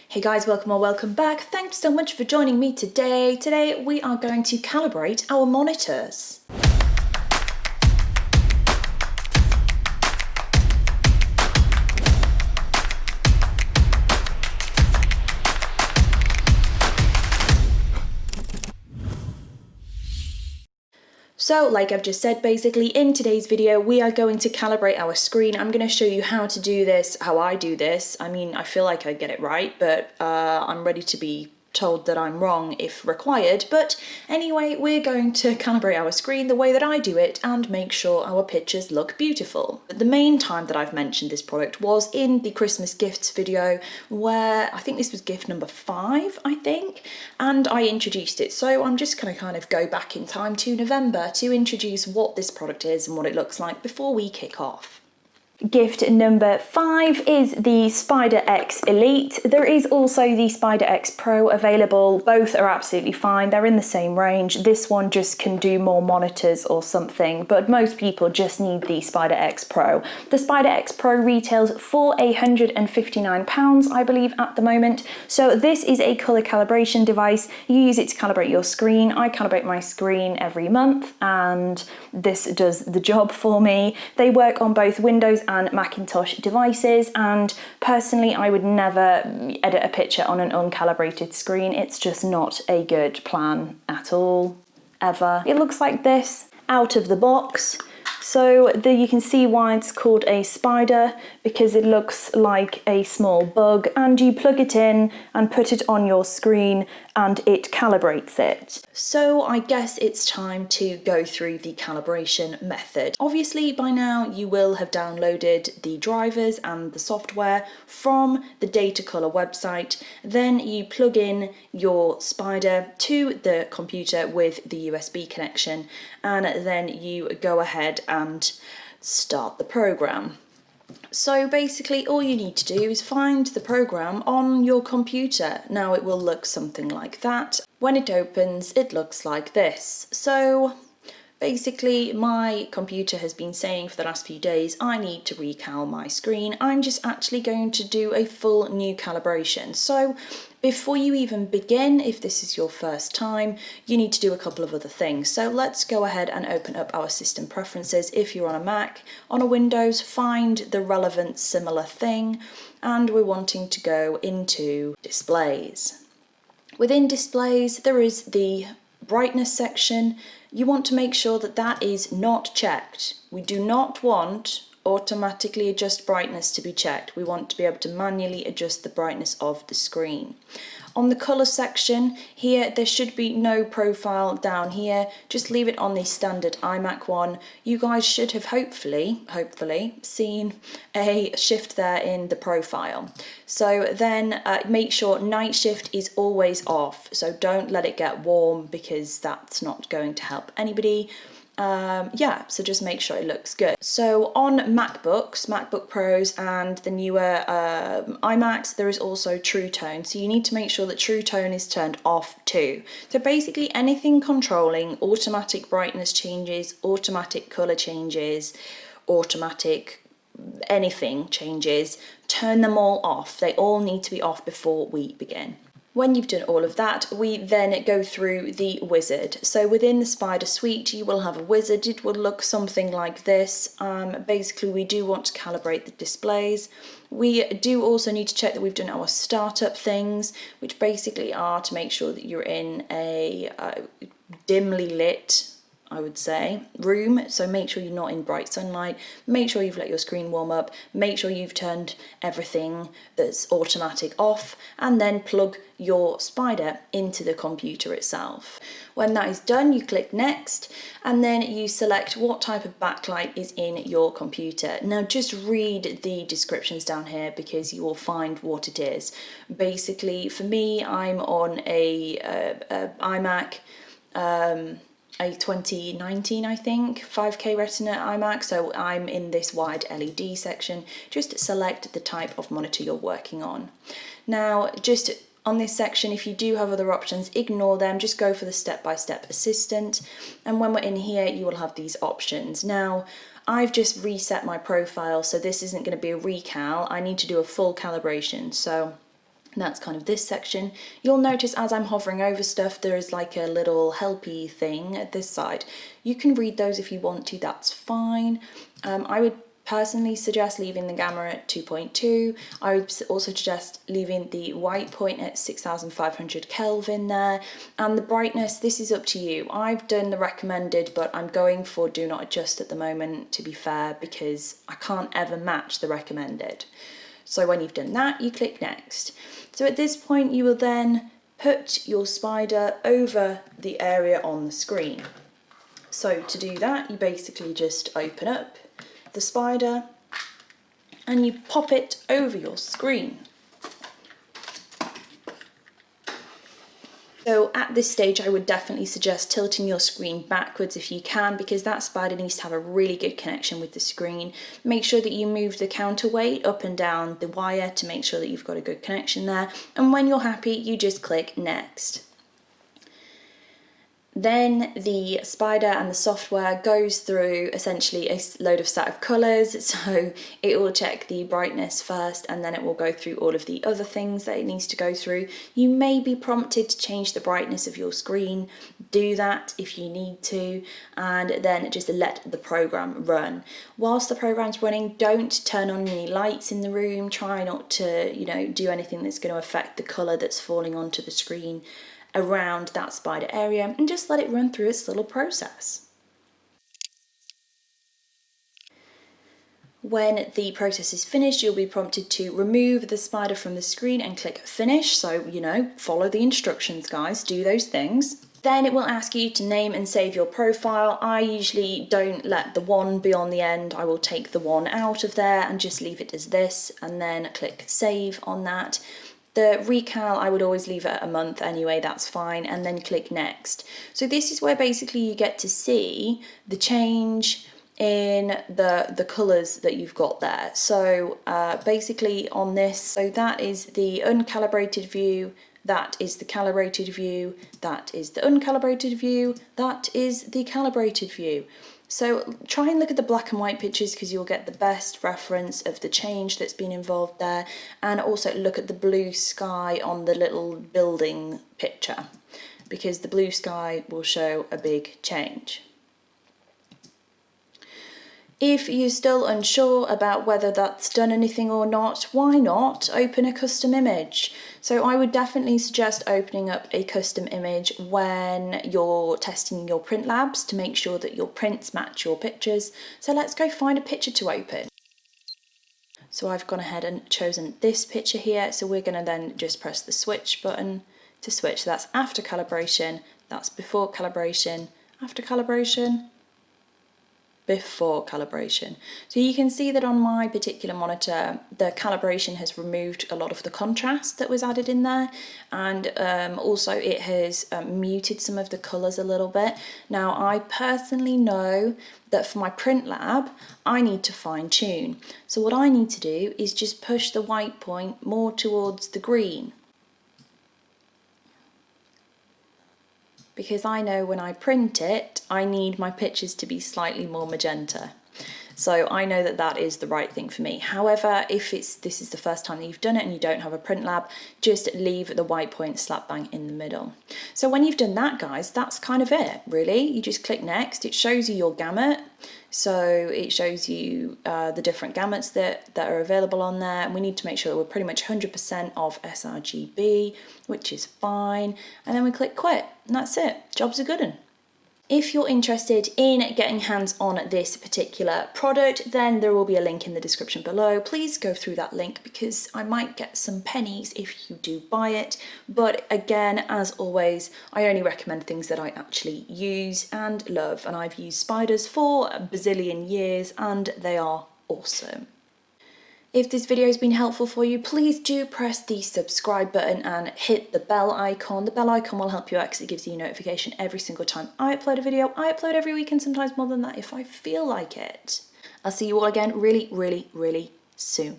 Hey guys, welcome or welcome back. Thanks so much for joining me today. Today we are going to calibrate our monitors. So like I've just said, basically in today's video we are going to calibrate our screen. I'm going to show you how to do this, how I do this. I mean, I feel like I get it right, but I'm ready to be told that I'm wrong if required. But anyway, we're going to calibrate our screen the way that I do it and make sure our pictures look beautiful. But the main time that I've mentioned this product was in the Christmas gifts video, where I think this was gift number 5, I think, and I introduced it. So I'm just going to kind of go back in time to November to introduce what this product is and what it looks like before we kick off. Gift number 5 is the SpyderX Elite. There is also the SpyderX Pro available. Both are absolutely fine. They're in the same range. This one just can do more monitors or something, but most people just need the SpyderX Pro. The SpyderX Pro retails for £159, I believe, at the moment. So this is a color calibration device. You use it to calibrate your screen. I calibrate my screen every month, and this does the job for me. They work on both Windows and Macintosh devices, and personally I would never edit a picture on an uncalibrated screen. It's just not a good plan at all, ever. It looks like this out of the box. So you can see why it's called a spider, because it looks like a small bug, and you plug it in and put it on your screen and it calibrates it. So I guess it's time to go through the calibration method. Obviously by now you will have downloaded the drivers and the software from the Datacolor website. Then you plug in your spider to the computer with the USB connection, and then you go ahead and start the program. So basically all you need to do is find the program on your computer. Now it will look something like that. When it opens, it looks like this. So basically my computer has been saying for the last few days I need to recal my screen. I'm just actually going to do a full new calibration. So before you even begin, if this is your first time, you need to do a couple of other things. So let's go ahead and open up our system preferences. If you're on a Mac, on a Windows, find the relevant similar thing, and we're wanting to go into displays. Within displays, there is the brightness section. You want to make sure that that is not checked. We do not want automatically adjust brightness to be checked. We want to be able to manually adjust the brightness of the screen. On the color section here, there should be no profile down here. Just leave it on the standard iMac one. You guys should have hopefully seen a shift there in the profile. So then make sure night shift is always off. So don't let it get warm, because that's not going to help anybody. So just make sure it looks good. So on MacBooks, MacBook Pros and the newer iMacs, there is also True Tone. So you need to make sure that True Tone is turned off too. So basically anything controlling automatic brightness changes, automatic color changes, automatic anything changes, turn them all off. They all need to be off before we begin. When you've done all of that, we then go through the wizard. So within the Spider Suite, you will have a wizard. It will look something like this. Basically, we do want to calibrate the displays. We do also need to check that we've done our startup things, which basically are to make sure that you're in a dimly lit, I would say, room. So make sure you're not in bright sunlight, make sure you've let your screen warm up, make sure you've turned everything that's automatic off, and then plug your spider into the computer itself. When that is done, you click next, and then you select what type of backlight is in your computer. Now just read the descriptions down here, because you will find what it is. Basically for me, I'm on a iMac, a 2019, I think, 5K Retina iMac, so I'm in this wide LED section. Just select the type of monitor you're working on. Now, just on this section, if you do have other options, ignore them, just go for the step-by-step assistant. And when we're in here, you will have these options. Now, I've just reset my profile, so this isn't going to be a recal. I need to do a full calibration, so And that's kind of this section. You'll notice as I'm hovering over stuff, there is like a little helpy thing at this side. You can read those if you want to, that's fine. I would personally suggest leaving the gamma at 2.2. I would also suggest leaving the white point at 6500 Kelvin there. And the brightness, this is up to you. I've done the recommended, but I'm going for do not adjust at the moment, to be fair, because I can't ever match the recommended. So when you've done that, you click next. So at this point, you will then put your spider over the area on the screen. So to do that, you basically just open up the spider and you pop it over your screen. So at this stage, I would definitely suggest tilting your screen backwards if you can, because that spider needs to have a really good connection with the screen. Make sure that you move the counterweight up and down the wire to make sure that you've got a good connection there. And when you're happy, you just click next. Then the spider and the software goes through essentially a load of set of colours, so it will check the brightness first and then it will go through all of the other things that it needs to go through. You may be prompted to change the brightness of your screen, do that if you need to, and then just let the program run. Whilst the program's running, don't turn on any lights in the room, try not to, do anything that's going to affect the colour that's falling onto the screen around that spider area, and just let it run through its little process. When the process is finished, you'll be prompted to remove the spider from the screen and click finish. So, follow the instructions, guys, do those things. Then it will ask you to name and save your profile. I usually don't let the 1 be on the end. I will take the 1 out of there and just leave it as this, and then click save on that. The recal, I would always leave it at a month anyway, that's fine, and then click next. So this is where basically you get to see the change in the colours that you've got there. So basically on this, so that is the uncalibrated view, that is the calibrated view, that is the uncalibrated view, that is the calibrated view. So try and look at the black and white pictures because you'll get the best reference of the change that's been involved there, and also look at the blue sky on the little building picture because the blue sky will show a big change. If you're still unsure about whether that's done anything or not, why not open a custom image? So I would definitely suggest opening up a custom image when you're testing your print labs to make sure that your prints match your pictures. So let's go find a picture to open. So I've gone ahead and chosen this picture here. So we're going to then just press the switch button to switch. So that's after calibration, that's before calibration, after calibration, before calibration. So you can see that on my particular monitor, the calibration has removed a lot of the contrast that was added in there, and also it has muted some of the colours a little bit. Now I personally know that for my print lab, I need to fine tune. So what I need to do is just push the white point more towards the green, because I know when I print it, I need my pictures to be slightly more magenta. So I know that that is the right thing for me. However, if this is the first time that you've done it and you don't have a print lab, just leave the white point slap bang in the middle. So when you've done that, guys, that's kind of it, really. You just click next. It shows you your gamut. So it shows you the different gamuts that are available on there. And we need to make sure that we're pretty much 100% of sRGB, which is fine. And then we click quit, and that's it. Job's a good one. If you're interested in getting hands on this particular product, then there will be a link in the description below. Please go through that link because I might get some pennies if you do buy it. But again, as always, I only recommend things that I actually use and love. And I've used spiders for a bazillion years and they are awesome. If this video has been helpful for you, please do press the subscribe button and hit the bell icon. The bell icon will help you out because it gives you a notification every single time I upload a video. I upload every week and sometimes more than that if I feel like it. I'll see you all again really, really, really soon.